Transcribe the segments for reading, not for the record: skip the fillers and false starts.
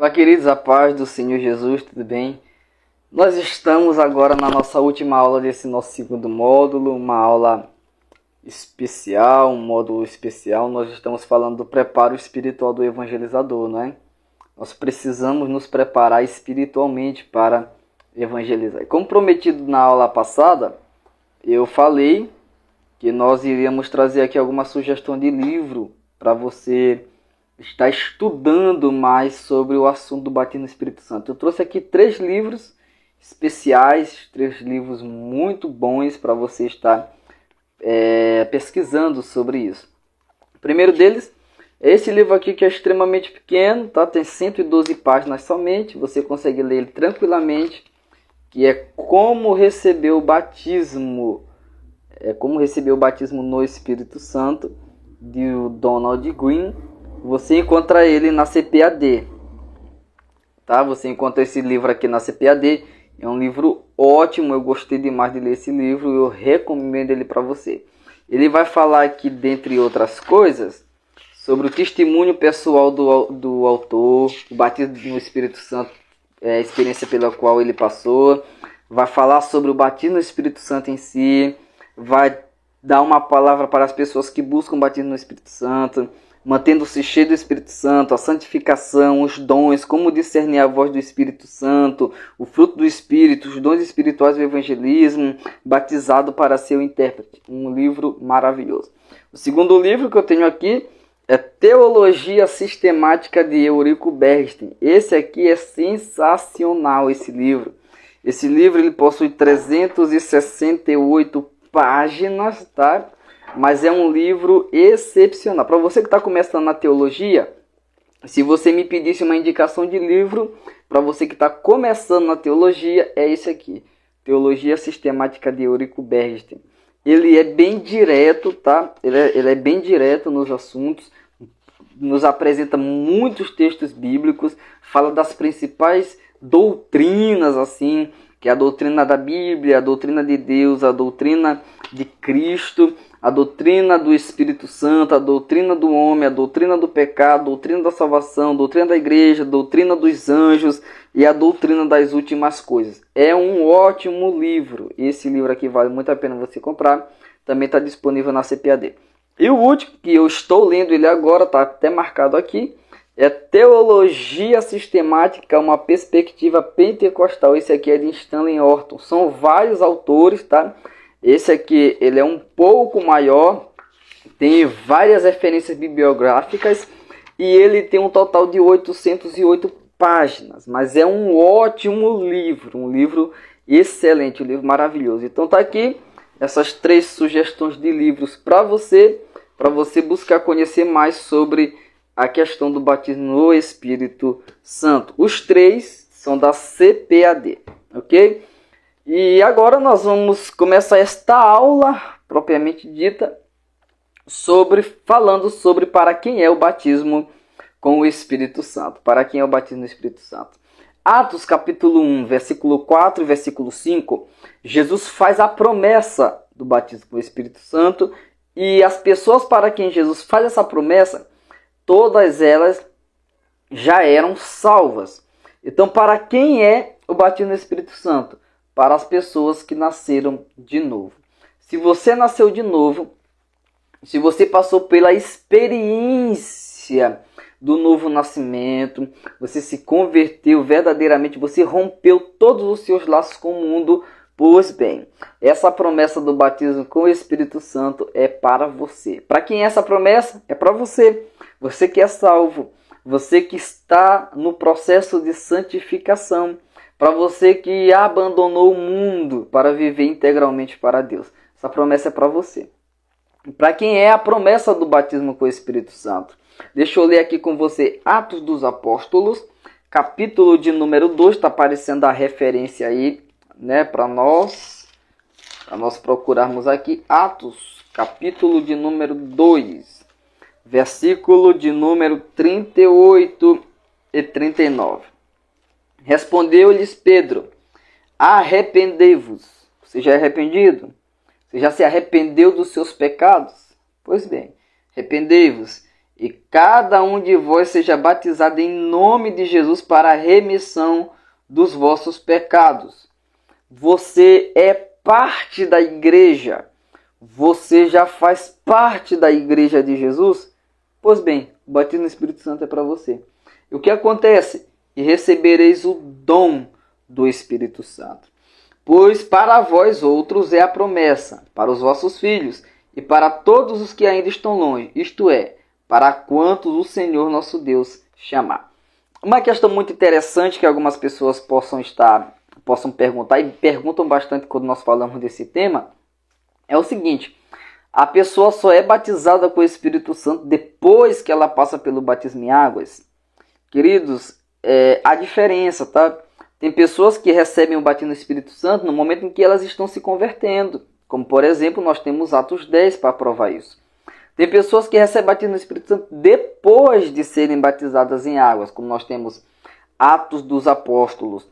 Olá, queridos, a paz do Senhor Jesus, tudo bem? Nós estamos agora na nossa última aula desse nosso segundo módulo, uma aula especial, um módulo especial. Nós estamos falando do preparo espiritual do evangelizador, não é? Nós precisamos nos preparar espiritualmente para evangelizar. Como prometido na aula passada, eu falei que nós iríamos trazer aqui alguma sugestão de livro para você estar estudando mais sobre o assunto do batismo no Espírito Santo. Eu trouxe aqui 3 livros especiais, 3 livros muito bons para você estar pesquisando sobre isso. O primeiro deles é esse livro aqui, que é extremamente pequeno, tá? Tem 112 páginas somente, você consegue ler ele tranquilamente, que é Como Receber o Batismo, no Espírito Santo, de Donald Green. Você encontra ele na CPAD, tá? Você encontra esse livro aqui na CPAD. É um livro ótimo, eu gostei demais de ler esse livro, eu recomendo ele para você. Ele vai falar aqui, dentre outras coisas, sobre o testemunho pessoal do autor, o batismo no Espírito Santo, a experiência pela qual ele passou. Vai falar sobre o batismo no Espírito Santo em si, vai dar uma palavra para as pessoas que buscam o batismo no Espírito Santo, mantendo-se cheio do Espírito Santo, a santificação, os dons, como discernir a voz do Espírito Santo, o fruto do Espírito, os dons espirituais do evangelismo, batizado para ser o intérprete. Um livro maravilhoso. O segundo livro que eu tenho aqui é Teologia Sistemática de Eurico Bernstein. Esse aqui é sensacional, esse livro. Esse livro ele possui 368 páginas, tá? Mas é um livro excepcional. Para você que está começando na teologia, se você me pedisse uma indicação de livro, para você que está começando na teologia, é esse aqui. Teologia Sistemática de Eurico Bernstein. Ele é bem direto, tá? Ele é bem direto nos assuntos, nos apresenta muitos textos bíblicos, fala das principais doutrinas, assim, que é a doutrina da Bíblia, a doutrina de Deus, a doutrina de Cristo, a doutrina do Espírito Santo, a doutrina do homem, a doutrina do pecado, a doutrina da salvação, a doutrina da igreja, a doutrina dos anjos e a doutrina das últimas coisas. É um ótimo livro. Esse livro aqui vale muito a pena você comprar. Também está disponível na CPAD. E o último, que eu estou lendo ele agora, está até marcado aqui, é Teologia Sistemática, uma perspectiva pentecostal. Esse aqui é de Stanley Horton. São vários autores, tá? Esse aqui ele é um pouco maior, tem várias referências bibliográficas e ele tem um total de 808 páginas. Mas é um ótimo livro, um livro excelente, um livro maravilhoso. Então tá aqui essas 3 sugestões de livros para você buscar conhecer mais sobre a questão do batismo no Espírito Santo. Os 3 são da CPAD, ok? E agora nós vamos começar esta aula, propriamente dita, falando sobre para quem é o batismo com o Espírito Santo. Para quem é o batismo no Espírito Santo. Atos capítulo 1, versículo 4 e versículo 5, Jesus faz a promessa do batismo com o Espírito Santo, e as pessoas para quem Jesus faz essa promessa, todas elas já eram salvas. Então, para quem é o batismo no Espírito Santo? Para as pessoas que nasceram de novo. Se você nasceu de novo, se você passou pela experiência do novo nascimento, você se converteu verdadeiramente, você rompeu todos os seus laços com o mundo, pois bem, essa promessa do batismo com o Espírito Santo é para você. Para quem é essa promessa? É para você. Você que é salvo, você que está no processo de santificação, para você que abandonou o mundo para viver integralmente para Deus. Essa promessa é para você. Para quem é a promessa do batismo com o Espírito Santo? Deixa eu ler aqui com você Atos dos Apóstolos, capítulo de número 2, está aparecendo a referência aí, né, para nós procurarmos aqui. Atos, capítulo de número 2, versículo de número 38 e 39. Respondeu-lhes Pedro: arrependei-vos. Você já é arrependido? Você já se arrependeu dos seus pecados? Pois bem, arrependei-vos e cada um de vós seja batizado em nome de Jesus para a remissão dos vossos pecados. Você é parte da igreja. Você já faz parte da igreja de Jesus? Pois bem, o batismo no Espírito Santo é para você. E o que acontece? E recebereis o dom do Espírito Santo. Pois para vós outros é a promessa, para os vossos filhos e para todos os que ainda estão longe, isto é, para quantos o Senhor nosso Deus chamar. Uma questão muito interessante que algumas pessoas possam perguntar, e perguntam bastante quando nós falamos desse tema, é o seguinte: a pessoa só é batizada com o Espírito Santo depois que ela passa pelo batismo em águas? Queridos, há diferença, tá? Tem pessoas que recebem o batismo no Espírito Santo no momento em que elas estão se convertendo. Como, por exemplo, nós temos Atos 10 para provar isso. Tem pessoas que recebem batismo no Espírito Santo depois de serem batizadas em águas, como nós temos Atos dos Apóstolos,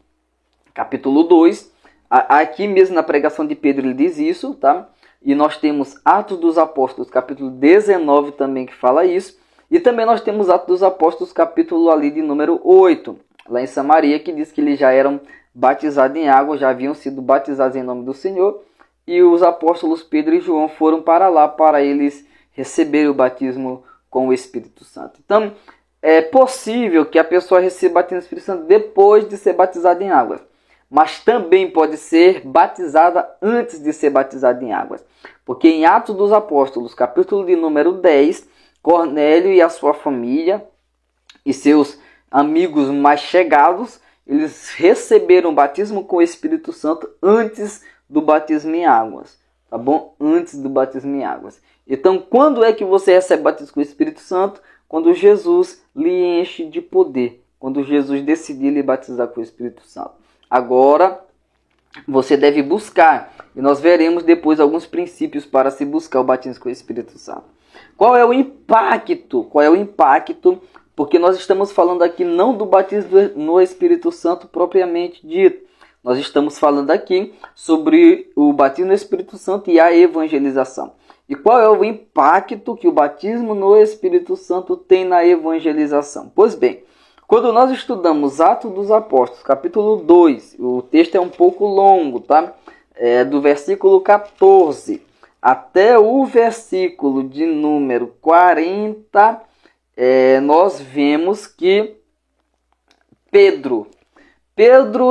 capítulo 2. Aqui mesmo na pregação de Pedro ele diz isso, tá? E nós temos Atos dos Apóstolos, capítulo 19 também, que fala isso. E também nós temos Atos dos Apóstolos, capítulo ali de número 8, lá em Samaria, que diz que eles já eram batizados em água, já haviam sido batizados em nome do Senhor. E os apóstolos Pedro e João foram para lá para eles receberem o batismo com o Espírito Santo. Então, é possível que a pessoa receba o batismo no Espírito Santo depois de ser batizada em águas. Mas também pode ser batizada antes de ser batizada em águas. Porque em Atos dos Apóstolos, capítulo de número 10, Cornélio e a sua família e seus amigos mais chegados, eles receberam o batismo com o Espírito Santo antes do batismo em águas, tá bom? Antes do batismo em águas. Então, quando é que você recebe o batismo com o Espírito Santo? Quando Jesus lhe enche de poder, quando Jesus decidir lhe batizar com o Espírito Santo. Agora, você deve buscar, e nós veremos depois alguns princípios para se buscar o batismo com o Espírito Santo. Qual é o impacto? Porque nós estamos falando aqui não do batismo no Espírito Santo propriamente dito. Nós estamos falando aqui sobre o batismo no Espírito Santo e a evangelização. E qual é o impacto que o batismo no Espírito Santo tem na evangelização? Pois bem, quando nós estudamos Atos dos Apóstolos, capítulo 2, o texto é um pouco longo, tá? Do versículo 14 até o versículo de número 40, nós vemos que Pedro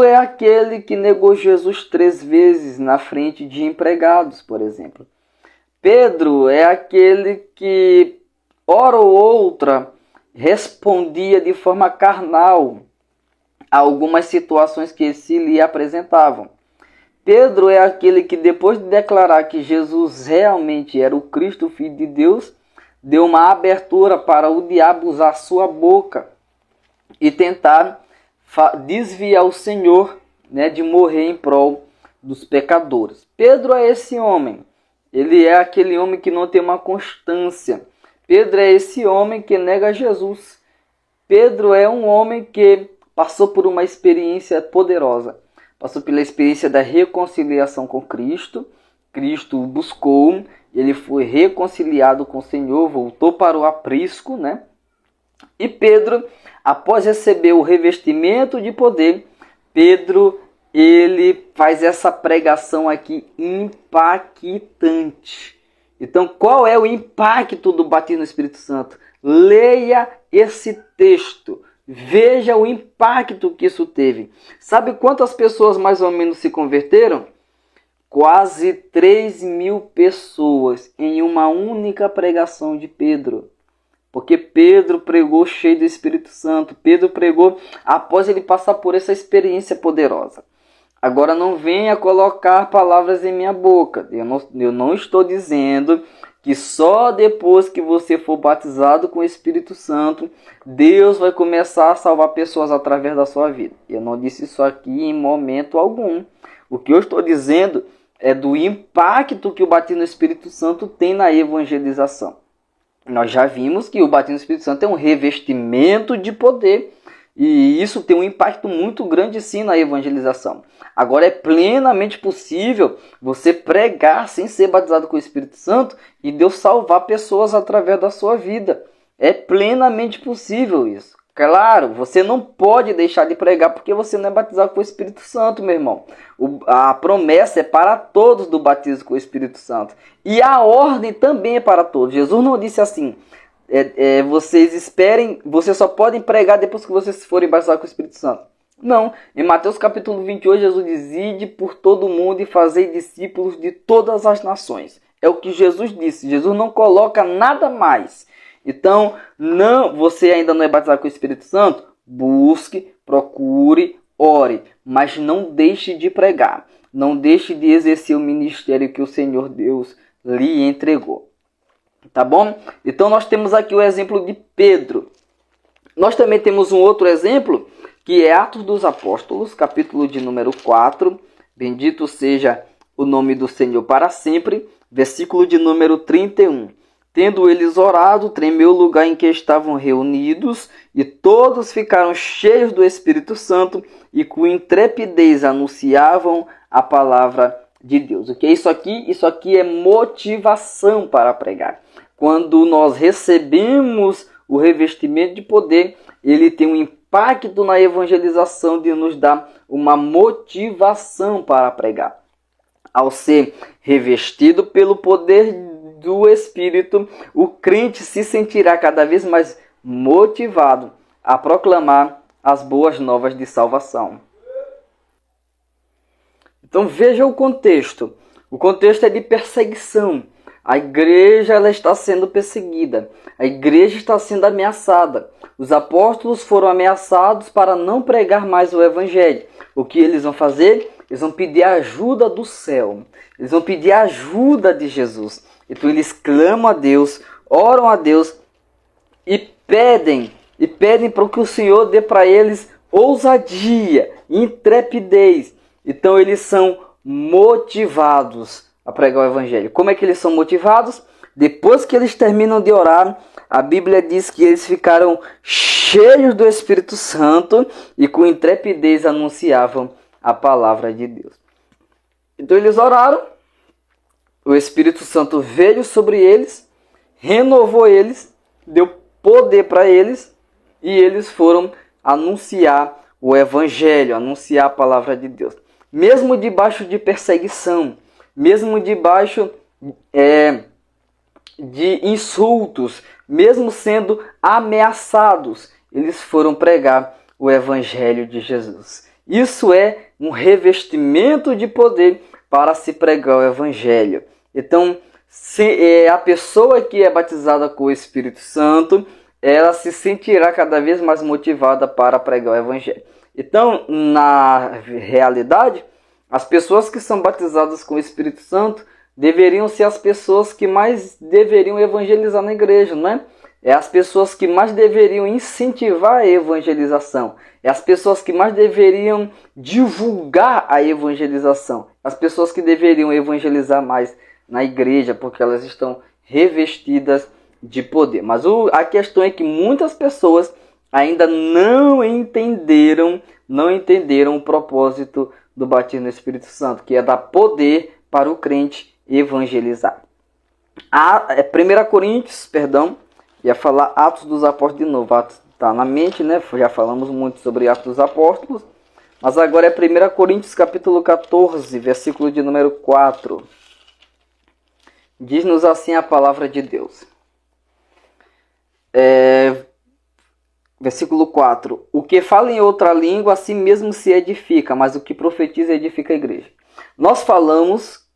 é aquele que negou Jesus 3 vezes na frente de empregados, por exemplo. Pedro é aquele que, hora ou outra, respondia de forma carnal a algumas situações que se lhe apresentavam. Pedro é aquele que, depois de declarar que Jesus realmente era o Cristo, Filho de Deus, deu uma abertura para o diabo usar sua boca e tentar desviar o Senhor, né, de morrer em prol dos pecadores. Pedro é esse homem. Ele é aquele homem que não tem uma constância. Pedro é esse homem que nega Jesus. Pedro é um homem que passou por uma experiência poderosa. Passou pela experiência da reconciliação com Cristo. Cristo o buscou. Ele foi reconciliado com o Senhor. Voltou para o aprisco, né? E Pedro, após receber o revestimento de poder, Pedro, ele faz essa pregação aqui impactante. Então, qual é o impacto do batismo no Espírito Santo? Leia esse texto. Veja o impacto que isso teve. Sabe quantas pessoas mais ou menos se converteram? Quase 3.000 pessoas em uma única pregação de Pedro. Porque Pedro pregou cheio do Espírito Santo. Pedro pregou após ele passar por essa experiência poderosa. Agora não venha colocar palavras em minha boca. Eu não estou dizendo que só depois que você for batizado com o Espírito Santo, Deus vai começar a salvar pessoas através da sua vida. Eu não disse isso aqui em momento algum. O que eu estou dizendo é do impacto que o batismo no Espírito Santo tem na evangelização. Nós já vimos que o batismo no Espírito Santo é um revestimento de poder. E isso tem um impacto muito grande sim na evangelização. Agora é plenamente possível você pregar sem ser batizado com o Espírito Santo e Deus salvar pessoas através da sua vida. É plenamente possível isso. Claro, você não pode deixar de pregar porque você não é batizado com o Espírito Santo, meu irmão. A promessa é para todos do batismo com o Espírito Santo. E a ordem também é para todos. Jesus não disse assim, vocês esperem, vocês só podem pregar depois que vocês forem batizados com o Espírito Santo. Não, em Mateus capítulo 28, Jesus diz, ide por todo o mundo e fazei discípulos de todas as nações. É o que Jesus disse, Jesus não coloca nada mais. Então, você ainda não é batizado com o Espírito Santo? Busque, procure, ore, mas não deixe de pregar. Não deixe de exercer o ministério que o Senhor Deus lhe entregou. Tá bom? Então, nós temos aqui o exemplo de Pedro. Nós também temos um outro exemplo, que é Atos dos Apóstolos, capítulo de número 4. Bendito seja o nome do Senhor para sempre. Versículo de número 31. Tendo eles orado, tremeu o lugar em que estavam reunidos, e todos ficaram cheios do Espírito Santo, e com intrepidez anunciavam a palavra de Deus. O que é isso aqui? Isso aqui é motivação para pregar. Quando nós recebemos o revestimento de poder, ele tem um impacto na evangelização de nos dar uma motivação para pregar. Ao ser revestido pelo poder do Espírito, o crente se sentirá cada vez mais motivado a proclamar as boas novas de salvação. Então veja o contexto. O contexto é de perseguição. A igreja ela está sendo perseguida. A igreja está sendo ameaçada. Os apóstolos foram ameaçados para não pregar mais o evangelho. O que eles vão fazer? Eles vão pedir a ajuda do céu. Eles vão pedir a ajuda de Jesus. Então eles clamam a Deus, oram a Deus e pedem para que o Senhor dê para eles ousadia, intrepidez. Então eles são motivados a pregar o evangelho. Como é que eles são motivados? Depois que eles terminam de orar, a Bíblia diz que eles ficaram cheios do Espírito Santo e com intrepidez anunciavam a palavra de Deus. Então eles oraram. O Espírito Santo veio sobre eles, renovou eles, deu poder para eles e eles foram anunciar o Evangelho, anunciar a palavra de Deus. Mesmo debaixo de perseguição, mesmo debaixo de insultos, mesmo sendo ameaçados, eles foram pregar o Evangelho de Jesus. Isso é um revestimento de poder para se pregar o Evangelho. Então, a pessoa que é batizada com o Espírito Santo, ela se sentirá cada vez mais motivada para pregar o Evangelho. Então, na realidade, as pessoas que são batizadas com o Espírito Santo deveriam ser as pessoas que mais deveriam evangelizar na igreja, não é? É as pessoas que mais deveriam incentivar a evangelização. É as pessoas que mais deveriam divulgar a evangelização. As pessoas que deveriam evangelizar mais na igreja, porque elas estão revestidas de poder. Mas a questão é que muitas pessoas ainda não entenderam o propósito do batismo no Espírito Santo, que é dar poder para o crente evangelizar. 1 Coríntios, ia falar Atos dos Apóstolos de novo. Atos está na mente, né? Já falamos muito sobre Atos dos Apóstolos. Mas agora é 1 Coríntios capítulo 14, versículo de número 4. Diz-nos assim a palavra de Deus. Versículo 4. O que fala em outra língua, assim mesmo se edifica, mas o que profetiza edifica a igreja. Nós falamos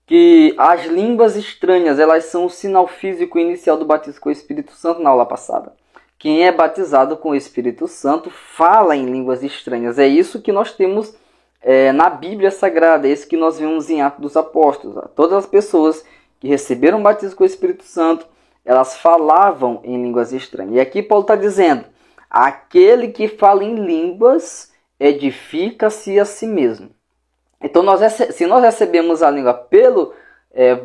que as línguas estranhas, elas são o sinal físico inicial do batismo com o Espírito Santo na aula passada. Quem é batizado com o Espírito Santo fala em línguas estranhas. É isso que nós temos na Bíblia Sagrada, é isso que nós vimos em Atos dos Apóstolos. Todas as pessoas que receberam o batismo com o Espírito Santo, elas falavam em línguas estranhas. E aqui Paulo está dizendo, aquele que fala em línguas edifica-se a si mesmo. Então, se nós recebemos a língua pelo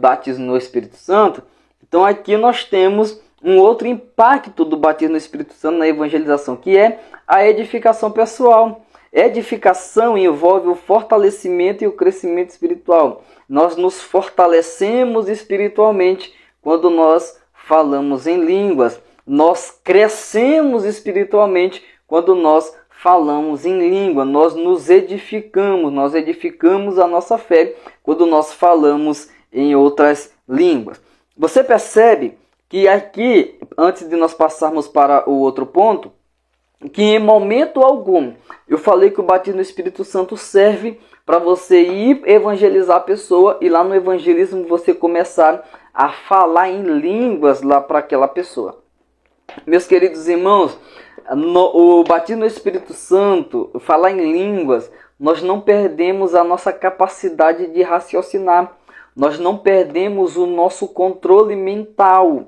batismo no Espírito Santo, então aqui nós temos um outro impacto do batismo no Espírito Santo na evangelização, que é a edificação pessoal. Edificação envolve o fortalecimento e o crescimento espiritual. Nós nos fortalecemos espiritualmente quando nós falamos em línguas. nós crescemos espiritualmente quando nós falamos em língua, nós nós edificamos a nossa fé quando nós falamos em outras línguas. Você percebe que aqui, antes de nós passarmos para o outro ponto, que em momento algum eu falei que o batismo no Espírito Santo serve para você ir evangelizar a pessoa e lá no evangelismo você começar a falar em línguas lá para aquela pessoa. Meus queridos irmãos, o batismo no Espírito Santo, falar em línguas, nós não perdemos a nossa capacidade de raciocinar, nós não perdemos o nosso controle mental.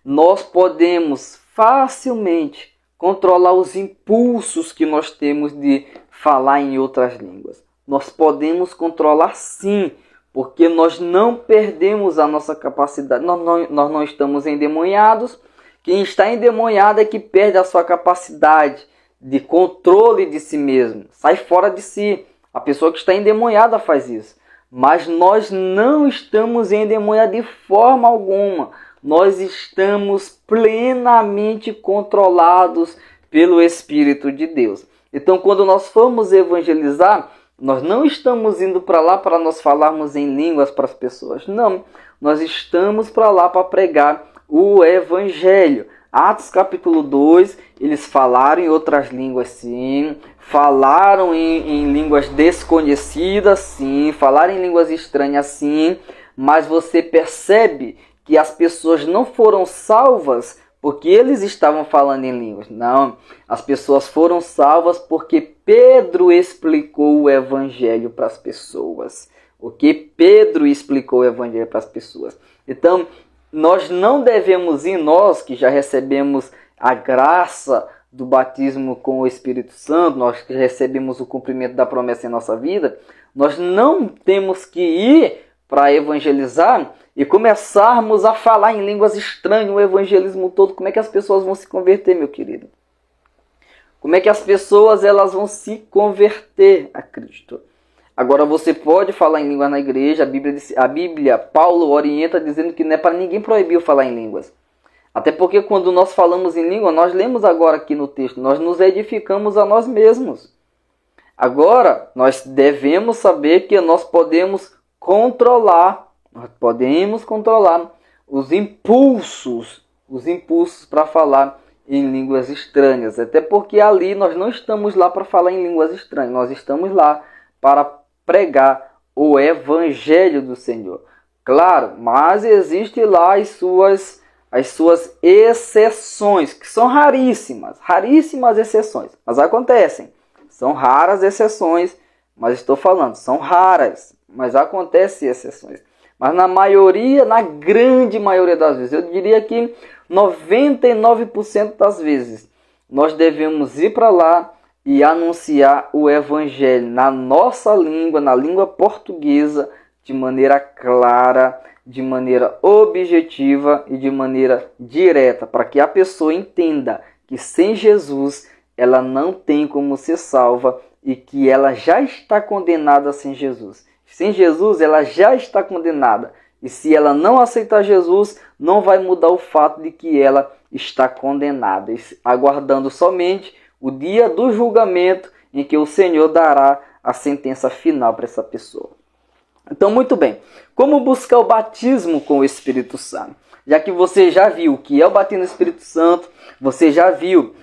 Nós podemos facilmente controlar os impulsos que nós temos de falar em outras línguas. Nós podemos controlar sim, porque nós não perdemos a nossa capacidade, nós não estamos endemoniados. Quem está endemoniado é que perde a sua capacidade de controle de si mesmo. Sai fora de si. A pessoa que está endemoniada faz isso. Mas nós não estamos endemoniados de forma alguma. Nós estamos plenamente controlados pelo Espírito de Deus. Então, quando nós formos evangelizar, nós não estamos indo para lá para nós falarmos em línguas para as pessoas. Não, nós estamos para lá para pregar o Evangelho. Atos capítulo 2, eles falaram em outras línguas sim, falaram em línguas desconhecidas sim, falaram em línguas estranhas sim, mas você percebe que as pessoas não foram salvas porque eles estavam falando em línguas. Não, as pessoas foram salvas porque Pedro explicou o Evangelho para as pessoas. Pedro explicou o Evangelho para as pessoas. Então, nós não devemos ir, nós que já recebemos a graça do batismo com o Espírito Santo, nós que recebemos o cumprimento da promessa em nossa vida, nós não temos que ir para evangelizar e começarmos a falar em línguas estranhas, o evangelismo todo. Como é que as pessoas vão se converter, meu querido? Como é que as pessoas elas vão se converter a Cristo? Agora você pode falar em língua na igreja, a Bíblia, Paulo orienta dizendo que não é para ninguém proibir falar em línguas. Até porque quando nós falamos em língua, nós lemos agora aqui no texto, nós nos edificamos a nós mesmos. Agora, nós devemos saber que nós podemos controlar os impulsos para falar em línguas estranhas. Até porque ali nós não estamos lá para falar em línguas estranhas, nós estamos lá para pregar o Evangelho do Senhor. Claro, mas existe lá as suas exceções, que são raríssimas exceções, mas acontecem. São raras exceções, mas estou falando, são raras, mas acontecem exceções. Mas na grande maioria das vezes, eu diria que 99% das vezes, nós devemos ir para lá e anunciar o Evangelho na nossa língua, na língua portuguesa, de maneira clara, de maneira objetiva e de maneira direta, para que a pessoa entenda que sem Jesus ela não tem como ser salva e que ela já está condenada sem Jesus. Sem Jesus ela já está condenada. E se ela não aceitar Jesus, não vai mudar o fato de que ela está condenada, aguardando somente o dia do julgamento em que o Senhor dará a sentença final para essa pessoa. Então, muito bem. Como buscar o batismo com o Espírito Santo? Já que você já viu o que é o batismo no Espírito Santo, você já viu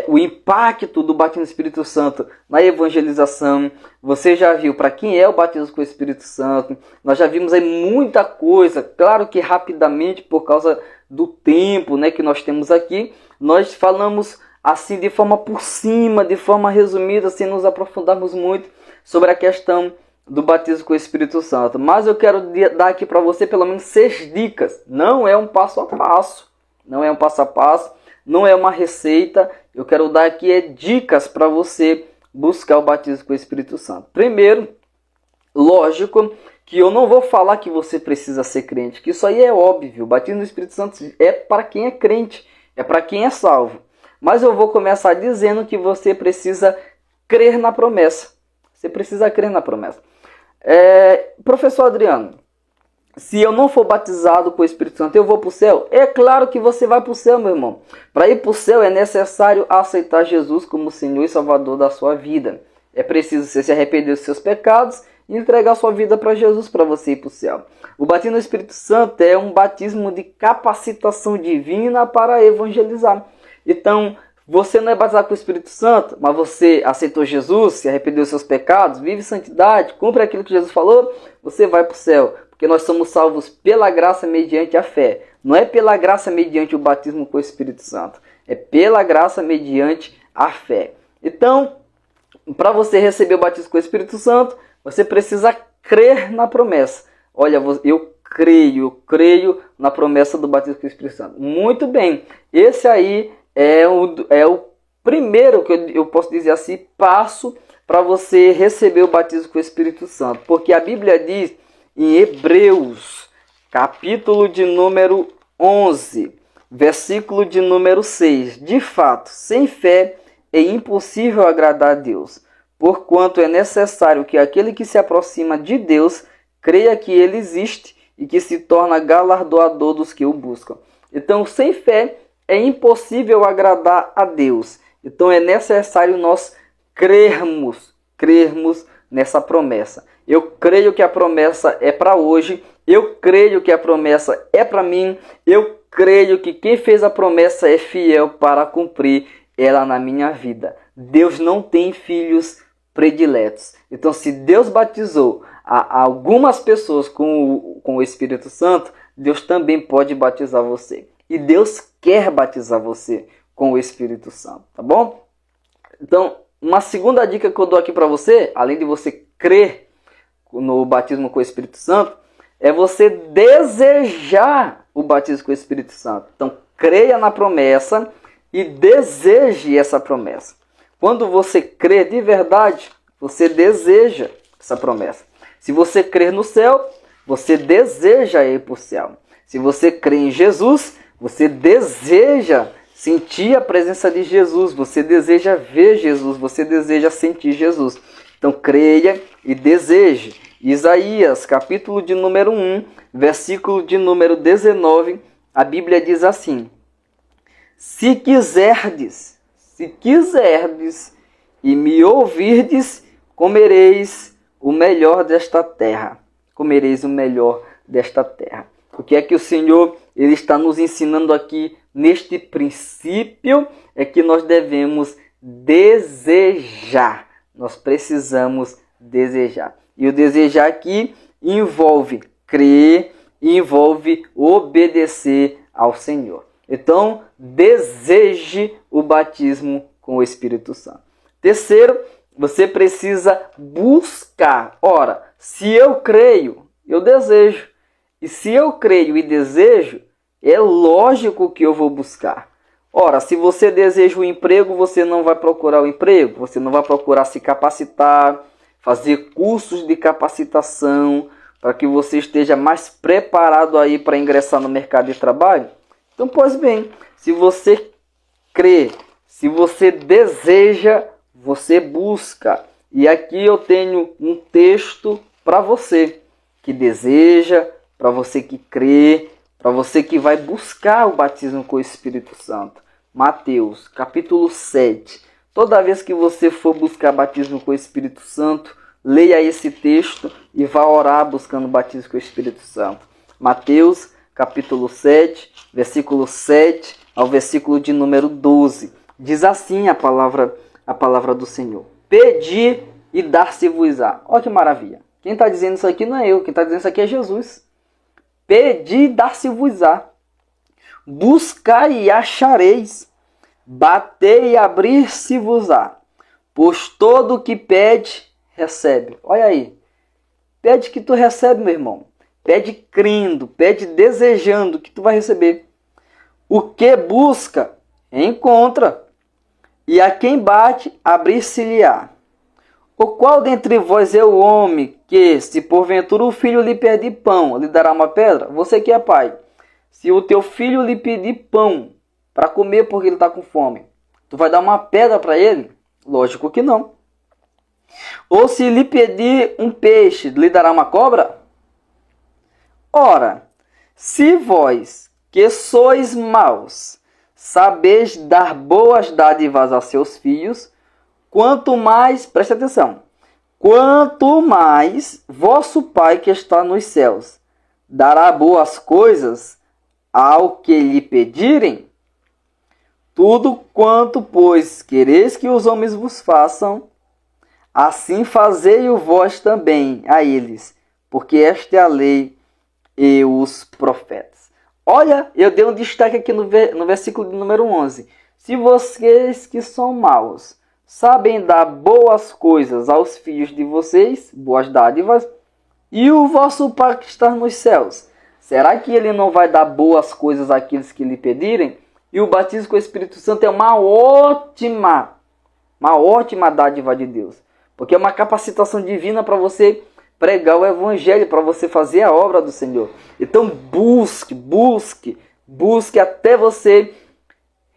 o impacto do batismo no Espírito Santo na evangelização, você já viu para quem é o batismo com o Espírito Santo, nós já vimos aí muita coisa. Claro que rapidamente, por causa do tempo que nós temos aqui, nós falamos assim de forma por cima, de forma resumida, sem nos aprofundarmos muito sobre a questão do batismo com o Espírito Santo. Mas eu quero dar aqui para você pelo menos 6 dicas. Não é um passo a passo, não é uma receita. Eu quero dar aqui dicas para você buscar o batismo com o Espírito Santo. Primeiro, lógico que eu não vou falar que você precisa ser crente, que isso aí é óbvio. O batismo no Espírito Santo é para quem é crente, é para quem é salvo. Mas eu vou começar dizendo que você precisa crer na promessa. Você precisa crer na promessa. Professor Adriano, se eu não for batizado com o Espírito Santo, eu vou para o céu? É claro que você vai para o céu, meu irmão. Para ir para o céu é necessário aceitar Jesus como Senhor e Salvador da sua vida. É preciso você se arrepender dos seus pecados e entregar sua vida para Jesus para você ir para o céu. O batismo no Espírito Santo é um batismo de capacitação divina para evangelizar. Então, você não é batizado com o Espírito Santo, mas você aceitou Jesus, se arrependeu dos seus pecados, vive santidade, cumpre aquilo que Jesus falou, você vai para o céu. Porque nós somos salvos pela graça mediante a fé. Não é pela graça mediante o batismo com o Espírito Santo. É pela graça mediante a fé. Então, para você receber o batismo com o Espírito Santo, você precisa crer na promessa. Olha, eu creio na promessa do batismo com o Espírito Santo. Muito bem. Esse aí é o primeiro, que eu posso dizer assim, passo para você receber o batismo com o Espírito Santo. Porque a Bíblia diz em Hebreus, capítulo de número 11, versículo de número 6. De fato, sem fé é impossível agradar a Deus, porquanto é necessário que aquele que se aproxima de Deus creia que ele existe e que se torna galardoador dos que o buscam. Então, sem fé é impossível agradar a Deus. Então, é necessário nós crermos nessa promessa. Eu creio que a promessa é para hoje. Eu creio que a promessa é para mim. Eu creio que quem fez a promessa é fiel para cumprir ela na minha vida. Deus não tem filhos prediletos. Então, se Deus batizou algumas pessoas com o Espírito Santo, Deus também pode batizar você. E Deus quer batizar você com o Espírito Santo, tá bom? Então, uma segunda dica que eu dou aqui para você, além de você crer no batismo com o Espírito Santo, é você desejar o batismo com o Espírito Santo. Então, creia na promessa e deseje essa promessa. Quando você crê de verdade, você deseja essa promessa. Se você crer no céu, você deseja ir para o céu. Se você crê em Jesus, você deseja sentir a presença de Jesus, você deseja ver Jesus, você deseja sentir Jesus. Então creia e deseje. Isaías, capítulo de número 1, versículo de número 19, a Bíblia diz assim: Se quiserdes e me ouvirdes, comereis o melhor desta terra. Comereis o melhor desta terra. O que é que o Senhor ele está nos ensinando aqui neste princípio? É que nós devemos desejar. Nós precisamos desejar. E o desejar aqui envolve crer, envolve obedecer ao Senhor. Então, deseje o batismo com o Espírito Santo. Terceiro, você precisa buscar. Ora, se eu creio, eu desejo. E se eu creio e desejo, é lógico que eu vou buscar. Ora, se você deseja um emprego, você não vai procurar o emprego, você não vai procurar se capacitar, fazer cursos de capacitação, para que você esteja mais preparado aí para ingressar no mercado de trabalho. Então, pois bem, se você crê, se você deseja, você busca. E aqui eu tenho um texto para você que deseja, para você que crê, para você que vai buscar o batismo com o Espírito Santo. Mateus, capítulo 7. Toda vez que você for buscar batismo com o Espírito Santo, leia esse texto e vá orar buscando o batismo com o Espírito Santo. Mateus, capítulo 7, versículo 7 ao versículo de número 12. Diz assim a palavra do Senhor: Pedi e dar-se-vos-á. Olha que maravilha. Quem está dizendo isso aqui não é eu, quem está dizendo isso aqui é Jesus. Pedi e dar-se-vos-á. Buscai e achareis. Batei e abrir-se-vos-á. Pois todo o que pede, recebe. Olha aí. Pede que tu recebe, meu irmão. Pede crendo, pede desejando que tu vai receber. O que busca, encontra. E a quem bate, abrir-se-lhe-á. O qual dentre vós é o homem que, se porventura o filho lhe pedir pão, lhe dará uma pedra? Você que é pai. Se o teu filho lhe pedir pão para comer porque ele está com fome, tu vai dar uma pedra para ele? Lógico que não. Ou se lhe pedir um peixe, lhe dará uma cobra? Ora, se vós, que sois maus, sabeis dar boas dádivas a seus filhos, quanto mais, preste atenção, quanto mais vosso Pai que está nos céus dará boas coisas ao que lhe pedirem. Tudo quanto, pois, quereis que os homens vos façam, assim fazei-o vós também a eles, porque esta é a lei e os profetas. Olha, eu dei um destaque aqui no versículo de número 11. Se vocês que são maus sabem dar boas coisas aos filhos de vocês, boas dádivas, e o vosso Pai que está nos céus, será que ele não vai dar boas coisas àqueles que lhe pedirem? E o batismo com o Espírito Santo é uma ótima dádiva de Deus. Porque é uma capacitação divina para você pregar o Evangelho, para você fazer a obra do Senhor. Então busque até você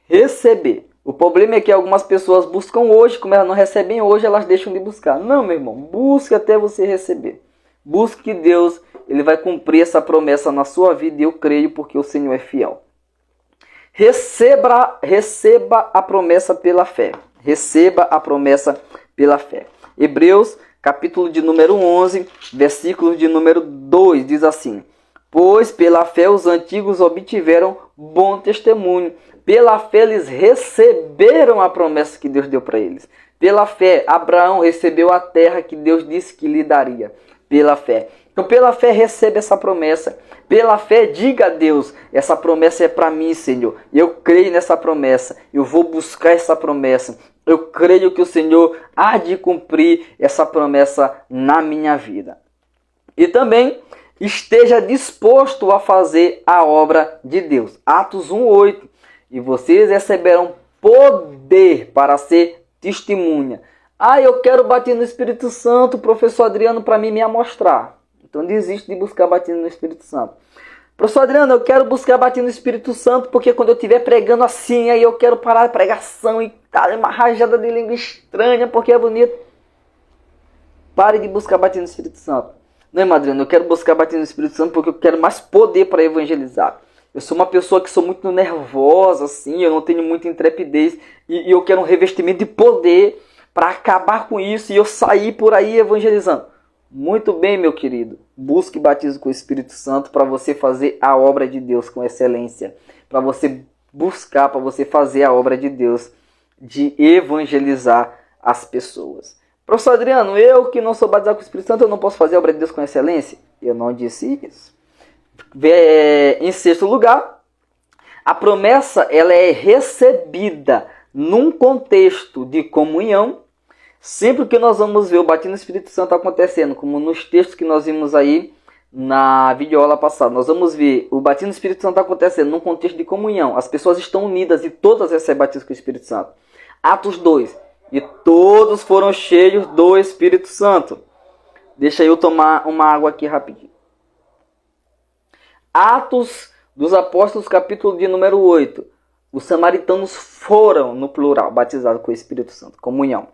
receber. O problema é que algumas pessoas buscam hoje, como elas não recebem hoje, elas deixam de buscar. Não, meu irmão, busque até você receber. Busque que Deus ele vai cumprir essa promessa na sua vida, e eu creio porque o Senhor é fiel. Receba a promessa pela fé. Receba a promessa pela fé. Hebreus, capítulo de número 11, versículo de número 2, diz assim: Pois pela fé os antigos obtiveram bom testemunho. Pela fé eles receberam a promessa que Deus deu para eles. Pela fé, Abraão recebeu a terra que Deus disse que lhe daria. Pela fé. Então, pela fé, receba essa promessa. Pela fé, diga a Deus, essa promessa é para mim, Senhor. Eu creio nessa promessa. Eu vou buscar essa promessa. Eu creio que o Senhor há de cumprir essa promessa na minha vida. E também esteja disposto a fazer a obra de Deus. Atos 1:8. E vocês receberão poder para ser testemunha. Eu quero batismo no Espírito Santo, professor Adriano, para mim me amostrar. Então desiste de buscar batismo no Espírito Santo. Professor Adriano, eu quero buscar batismo no Espírito Santo, porque quando eu estiver pregando assim, aí eu quero parar a pregação e dar uma rajada de língua estranha, porque é bonito. Pare de buscar batismo no Espírito Santo. Não, irmão Adriano, eu quero buscar batismo no Espírito Santo porque eu quero mais poder para evangelizar. Eu sou uma pessoa que sou muito nervosa, assim, eu não tenho muita intrepidez, e eu quero um revestimento de poder para acabar com isso e eu sair por aí evangelizando. Muito bem, meu querido. Busque batismo com o Espírito Santo para você fazer a obra de Deus com excelência. Para você buscar, para você fazer a obra de Deus, de evangelizar as pessoas. Professor Adriano, eu que não sou batizado com o Espírito Santo, eu não posso fazer a obra de Deus com excelência? Eu não disse isso. Em sexto lugar, a promessa ela é recebida num contexto de comunhão. Sempre que nós vamos ver o batismo no Espírito Santo acontecendo, como nos textos que nós vimos aí na videoaula passada, nós vamos ver o batismo no Espírito Santo acontecendo num contexto de comunhão. As pessoas estão unidas e todas recebem batismo com o Espírito Santo. Atos 2. E todos foram cheios do Espírito Santo. Deixa eu tomar uma água aqui rapidinho. Atos dos Apóstolos, capítulo de número 8. Os samaritanos foram, no plural, batizados com o Espírito Santo. Comunhão.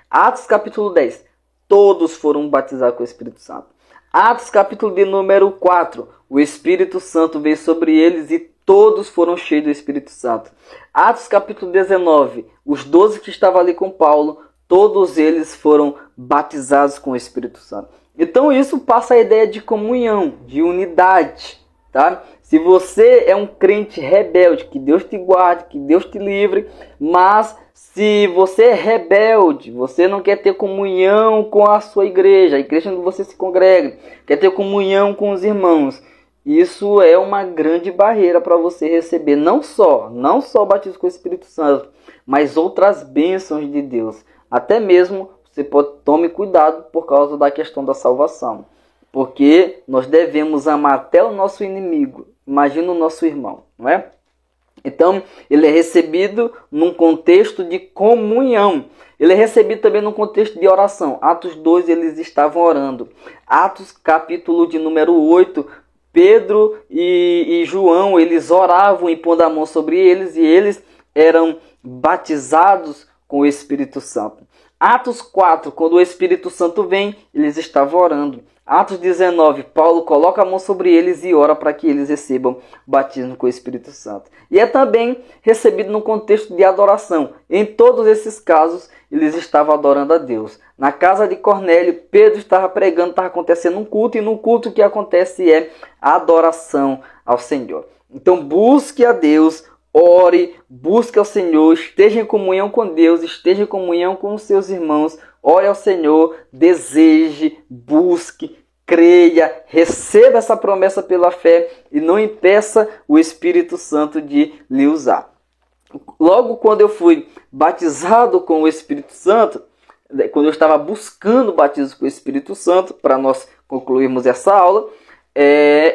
Atos capítulo 10. Todos foram batizados com o Espírito Santo. Atos capítulo de número 4. O Espírito Santo veio sobre eles e todos foram cheios do Espírito Santo. Atos capítulo 19. Os 12 que estavam ali com Paulo, todos eles foram batizados com o Espírito Santo. Então isso passa a ideia de comunhão, de unidade. Tá? Se você é um crente rebelde, que Deus te guarde, que Deus te livre, mas se você é rebelde, você não quer ter comunhão com a sua igreja, a igreja onde você se congrega, quer ter comunhão com os irmãos, isso é uma grande barreira para você receber não só o batismo com o Espírito Santo, mas outras bênçãos de Deus. Até mesmo você tome cuidado por causa da questão da salvação. Porque nós devemos amar até o nosso inimigo. Imagina o nosso irmão, não é? Então, ele é recebido num contexto de comunhão. Ele é recebido também num contexto de oração. Atos 2, eles estavam orando. Atos, capítulo de número 8, Pedro e João, eles oravam impondo a mão sobre eles e eles eram batizados com o Espírito Santo. Atos 4, quando o Espírito Santo vem, eles estavam orando. Atos 19, Paulo coloca a mão sobre eles e ora para que eles recebam batismo com o Espírito Santo. E é também recebido no contexto de adoração. Em todos esses casos, eles estavam adorando a Deus. Na casa de Cornélio, Pedro estava pregando, estava acontecendo um culto, e no culto o que acontece é adoração ao Senhor. Então busque a Deus, ore, busque ao Senhor, esteja em comunhão com Deus, esteja em comunhão com os seus irmãos, ore ao Senhor, deseje, busque, creia, receba essa promessa pela fé e não impeça o Espírito Santo de lhe usar. Logo quando eu fui batizado com o Espírito Santo, quando eu estava buscando o batismo com o Espírito Santo, para nós concluirmos essa aula,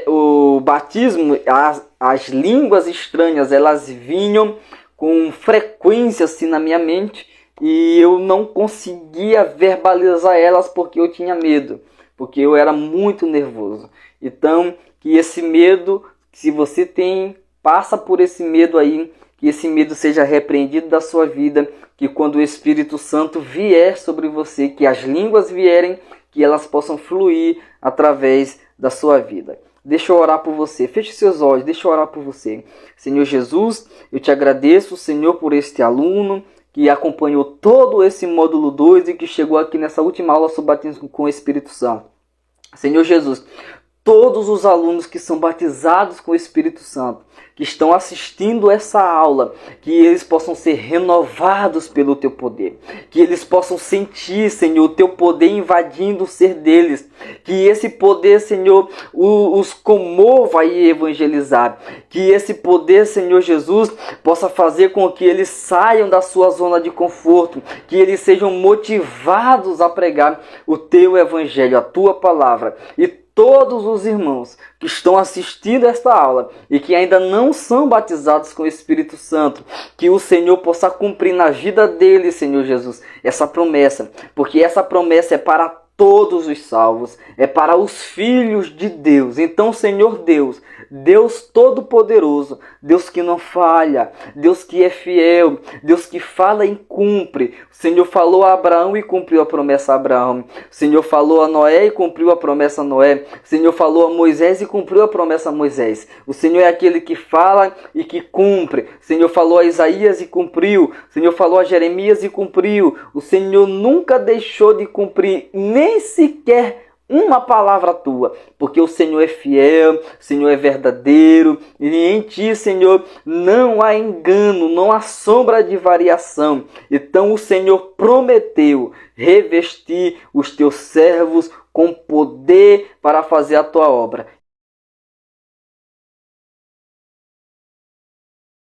o batismo, as línguas estranhas, elas vinham com frequência assim na minha mente e eu não conseguia verbalizar elas porque eu tinha medo, porque eu era muito nervoso. Então, que esse medo, se você passa por esse medo aí, que esse medo seja repreendido da sua vida, que quando o Espírito Santo vier sobre você, que as línguas vierem, que elas possam fluir através da sua vida. Deixa eu orar por você. Feche seus olhos, deixa eu orar por você. Senhor Jesus, eu te agradeço, Senhor, por este aluno que acompanhou todo esse módulo 2 e que chegou aqui nessa última aula sobre batismo com o Espírito Santo. Senhor Jesus, todos os alunos que são batizados com o Espírito Santo, que estão assistindo essa aula, que eles possam ser renovados pelo Teu poder, que eles possam sentir, Senhor, o Teu poder invadindo o ser deles, que esse poder, Senhor, os comova a evangelizar, que esse poder, Senhor Jesus, possa fazer com que eles saiam da sua zona de conforto, que eles sejam motivados a pregar o Teu Evangelho, a Tua Palavra. E todos os irmãos que estão assistindo esta aula e que ainda não são batizados com o Espírito Santo, que o Senhor possa cumprir na vida deles, Senhor Jesus, essa promessa, porque essa promessa é para todos os salvos, é para os filhos de Deus. Então, Senhor Deus, Deus Todo-Poderoso, Deus que não falha, Deus que é fiel, Deus que fala e cumpre. O Senhor falou a Abraão e cumpriu a promessa a Abraão. O Senhor falou a Noé e cumpriu a promessa a Noé. O Senhor falou a Moisés e cumpriu a promessa a Moisés. O Senhor é aquele que fala e que cumpre. O Senhor falou a Isaías e cumpriu. O Senhor falou a Jeremias e cumpriu. O Senhor nunca deixou de cumprir nem sequer uma palavra tua, porque o Senhor é fiel, o Senhor é verdadeiro, e em ti, Senhor, não há engano, não há sombra de variação. Então o Senhor prometeu revestir os teus servos com poder para fazer a tua obra.